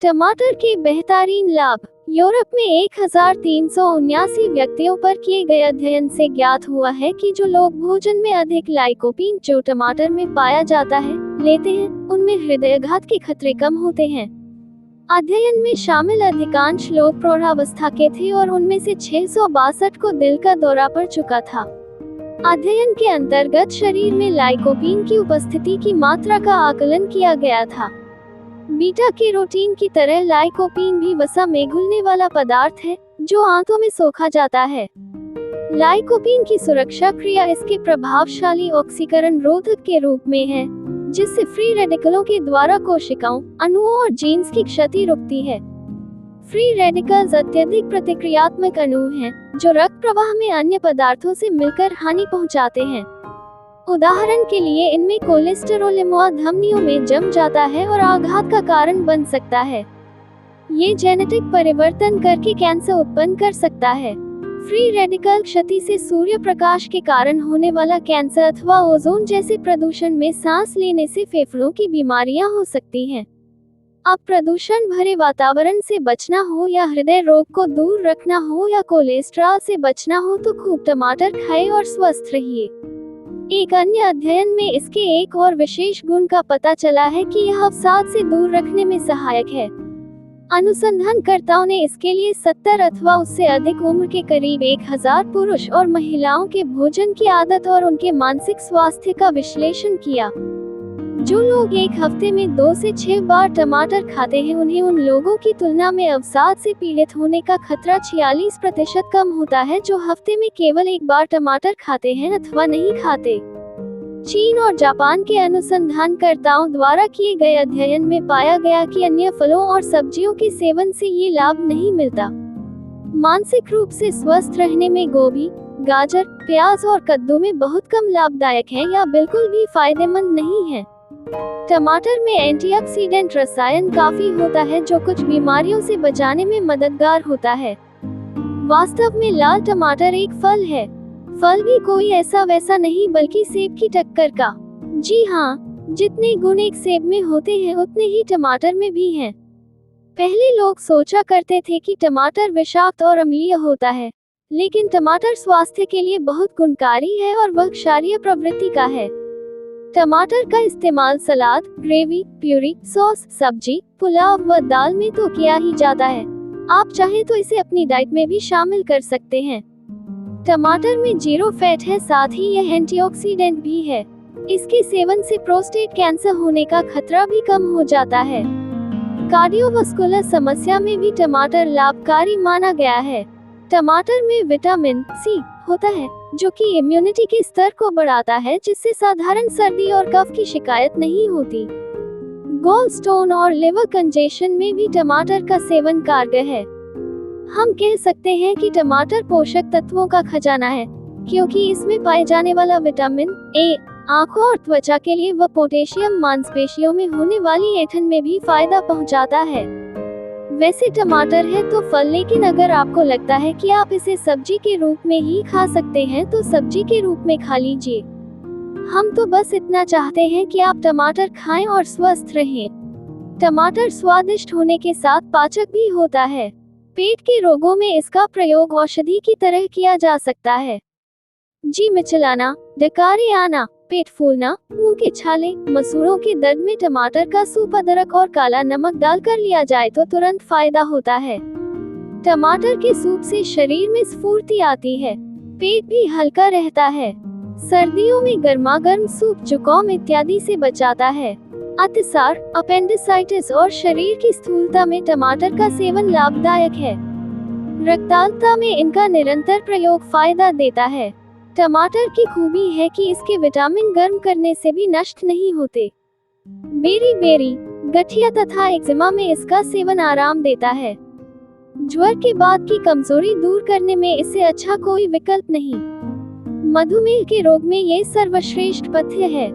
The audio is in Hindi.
टमाटर के बेहतरीन लाभ। यूरोप में 1379 व्यक्तियों पर किए गए अध्ययन से ज्ञात हुआ है कि जो लोग भोजन में अधिक लाइकोपीन, जो टमाटर में पाया जाता है, लेते हैं, उनमें हृदयाघात के खतरे कम होते हैं। अध्ययन में शामिल अधिकांश लोग प्रौढ़ावस्था के थे और उनमें से 662 को दिल का दौरा पड़ चुका था। अध्ययन के अंतर्गत शरीर में लाइकोपीन की उपस्थिति की मात्रा का आकलन किया गया था। बीटा कैरोटीन की तरह लाइकोपीन भी वसा में घुलने वाला पदार्थ है, जो आंतों में सोखा जाता है। लाइकोपीन की सुरक्षा क्रिया इसके प्रभावशाली ऑक्सीकरण रोधक के रूप में है, जिससे फ्री रेडिकलों के द्वारा कोशिकाओं, अणुओं और जीन्स की क्षति रुकती है। फ्री रेडिकल्स अत्यधिक प्रतिक्रियात्मक अणु हैं, जो रक्त प्रवाह में अन्य पदार्थों से मिलकर हानि पहुंचाते हैं। उदाहरण के लिए इनमें कोलेस्टेरोल धमनियों में जम जाता है और आघात का कारण बन सकता है। ये जेनेटिक परिवर्तन करके कैंसर उत्पन्न कर सकता है। फ्री रेडिकल क्षति से सूर्य प्रकाश के कारण होने वाला कैंसर अथवा ओजोन जैसे प्रदूषण में सांस लेने से फेफड़ों की बीमारियां हो सकती हैं। अब प्रदूषण भरे वातावरण से बचना हो या हृदय रोग को दूर रखना हो या कोलेस्ट्रॉल से बचना हो तो खूब टमाटर खाएं और स्वस्थ रहिए। एक अन्य अध्ययन में इसके एक और विशेष गुण का पता चला है कि यह अवसाद से दूर रखने में सहायक है। अनुसंधानकर्ताओं ने इसके लिए 70 अथवा उससे अधिक उम्र के करीब 1000 पुरुष और महिलाओं के भोजन की आदत और उनके मानसिक स्वास्थ्य का विश्लेषण किया। जो लोग एक हफ्ते में 2 से 6 बार टमाटर खाते हैं, उन्हें उन लोगों की तुलना में अवसाद से पीड़ित होने का खतरा 46% कम होता है जो हफ्ते में केवल 1 बार टमाटर खाते हैं अथवा नहीं खाते। चीन और जापान के अनुसंधानकर्ताओं द्वारा किए गए अध्ययन में पाया गया कि अन्य फलों और सब्जियों के सेवन से ये लाभ नहीं मिलता। मानसिक रूप से स्वस्थ रहने में गोभी, गाजर, प्याज और कद्दू में बहुत कम लाभदायक है या बिल्कुल भी फायदेमंद नहीं है। टमाटर में एंटीऑक्सीडेंट रसायन काफी होता है जो कुछ बीमारियों से बचाने में मददगार होता है। वास्तव में लाल टमाटर एक फल है। फल भी कोई ऐसा वैसा नहीं बल्कि सेब की टक्कर का। जी हाँ, जितने गुण एक सेब में होते हैं उतने ही टमाटर में भी हैं। पहले लोग सोचा करते थे कि टमाटर विषाक्त और अम्लीय होता है, लेकिन टमाटर स्वास्थ्य के लिए बहुत गुणकारी है और वह क्षारीय प्रवृत्ति का है। टमाटर का इस्तेमाल सलाद, ग्रेवी, प्यूरी, सॉस, सब्जी, पुलाव व दाल में तो किया ही जाता है। आप चाहें तो इसे अपनी डाइट में भी शामिल कर सकते हैं। टमाटर में 0 फैट है, साथ ही यह एंटीऑक्सीडेंट भी है। इसके सेवन से प्रोस्टेट कैंसर होने का खतरा भी कम हो जाता है। कार्डियोवास्कुलर समस्या में भी टमाटर लाभकारी माना गया है। टमाटर में विटामिन सी होता है, जो कि इम्यूनिटी के स्तर को बढ़ाता है, जिससे साधारण सर्दी और कफ की शिकायत नहीं होती। गॉल स्टोन और लिवर कंजेशन में भी टमाटर का सेवन कारगर है। हम कह सकते हैं कि टमाटर पोषक तत्वों का खजाना है, क्योंकि इसमें पाए जाने वाला विटामिन ए आंखों और त्वचा के लिए व पोटेशियम मांसपेशियों में होने वाली ऐंठन में भी फायदा पहुंचाता है। वैसे टमाटर है तो फल, लेकिन अगर आपको लगता है कि आप इसे सब्जी के रूप में ही खा सकते हैं तो सब्जी के रूप में खा लीजिए। हम तो बस इतना चाहते हैं कि आप टमाटर खाएं और स्वस्थ रहें। टमाटर स्वादिष्ट होने के साथ पाचक भी होता है। पेट के रोगों में इसका प्रयोग औषधि की तरह किया जा सकता है। जी मिचलाना, डकार आना, पेट फूलना, मुंह के छाले, मसूड़ों के दर्द में टमाटर का सूप अदरक और काला नमक डालकर लिया जाए तो तुरंत फायदा होता है। टमाटर के सूप से शरीर में स्फूर्ति आती है, पेट भी हल्का रहता है। सर्दियों में गर्मागर्म सूप जुकाम इत्यादि से बचाता है। अतिसार, अपेंडिसाइटिस और शरीर की स्थूलता में टमाटर का सेवन लाभदायक है। रक्ताल्पता में इनका निरंतर प्रयोग फायदा देता है। टमाटर की खूबी है कि इसके विटामिन गर्म करने से भी नष्ट नहीं होते। बेरी, गठिया तथा एक्जिमा में इसका सेवन आराम देता है। ज्वर के बाद की कमजोरी दूर करने में इससे अच्छा कोई विकल्प नहीं। मधुमेह के रोग में ये सर्वश्रेष्ठ पथ्य है।